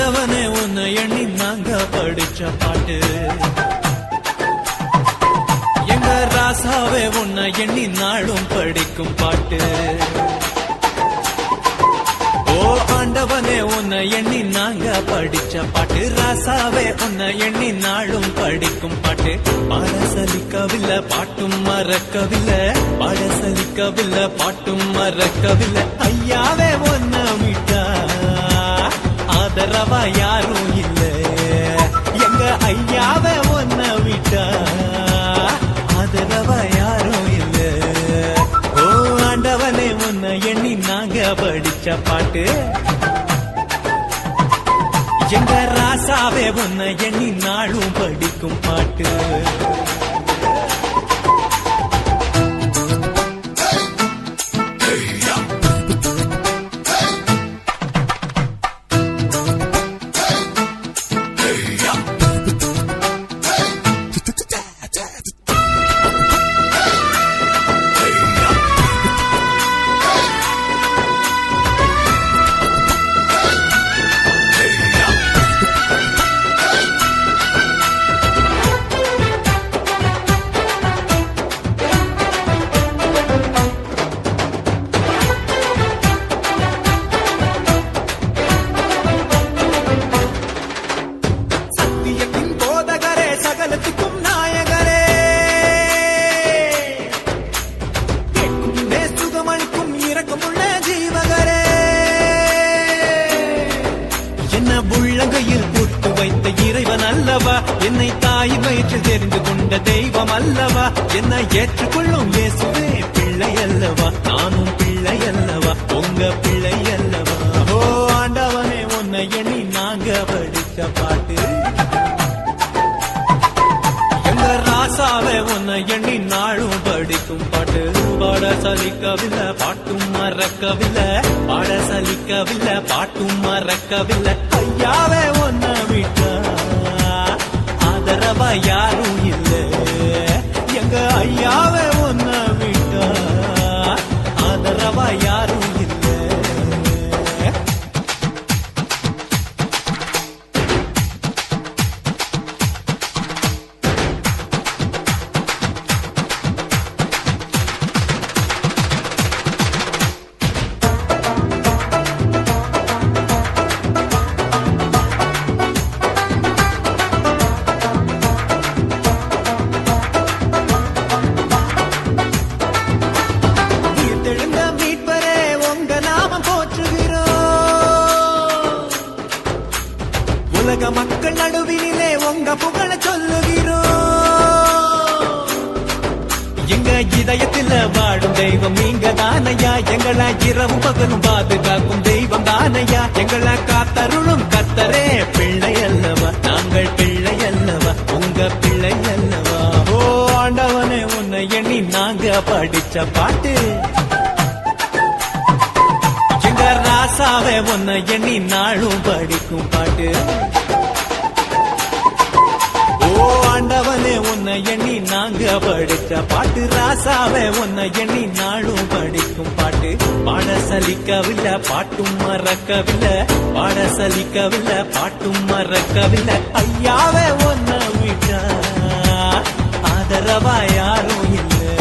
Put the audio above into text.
ஆண்டவனே உன்னை எண்ணி நாங்க படிச்ச பாட்டு எங்க ராசாவே உன்னை எண்ணி நாளும் படிக்கும் பாட்டு ஓ ஆண்டவனே உன்னை எண்ணி நாங்க படிச்ச பாட்டு ராசாவே உன்னை எண்ணி நாளும் படிக்கும் பாட்டு பாட சலிக்கவில்லை பாட்டும் மறக்கவில்லை பாட சலிக்கவில்லை பாட்டும் மறக்கவில்லை ஐயாவே உன்னை விட்டா ஆதரவா யாரும் இல்ல எங்க ஐயாவே உன்னை விட்டா ஆதரவா யாரும் இல்ல ஓ ஆண்டவனே உன்னை எண்ணி நாங்க படிச்ச பாட்டு எங்க ராசாவே உன்னை எண்ணி நாளும் படிக்கும் பாட்டு உள்ளங்கையில் போட்டு வைத்த இறைவன் அல்லவா என்னை தாயின் வயிற்றில் தெரிந்து கொண்ட தெய்வம் அல்லவா என்னை ஏற்றுக்கொள்ளும் இயேசுவே பிள்ளை அல்லவா நானும் பிள்ளை அல்லவா உங்க பிள்ளை அல்லவா ஓ ஆண்டவனே உன்னை எண்ணி நாங்க படிச்ச பாட்டு எங்க ராசாவே உன்னை எண்ணி நாளும் படிக்கும் பாட்டு பாட சலிக்கவில்லை பாட்டும் மறக்கவில்லை பாட சலிக்கவில்லை பாட்டும் மறக்கவில்லை ஐயாவே உன்னை விட்டா ஆதரவா யாரும் இல்ல எங்க ஐயாவே உன்னை விட்டா ஆதரவா யாரும் இல்ல உலக மக்கள் நடுவிலே உங்க புகழ சொல்லுகிறோம் எங்க இதயத்தில் வாடும் தெய்வம் நீங்க தானையா எங்களை இரவு பகலும் பாதுகாக்கும் தெய்வம் தானையா எங்களை காத்தருளும் கத்தரே பிள்ளை அல்லவா நாங்கள் பிள்ளை அல்லவா உங்க பிள்ளை அல்லவா ஓ ஆண்டவனே உன்னை எண்ணி நாங்க படிச்ச பாட்டு எங்க ராசாவே உன்னை எண்ணி நாளும் படிக்கும் பாட்டு ஓ ஆண்டவனே உன்னை எண்ணி நாங்க படிச்ச பாட்டு ராசாவே உன்னை எண்ணி நாளும் படிக்கும் பாட்டு பாட சலிக்கவில்லை பாட்டும் மறக்கவில்லை பாட சலிக்கவில்லை பாட்டும் மறக்கவில்லை ஐயாவே உன்னை விட்டா ஆதரவா யாரும் இல்லை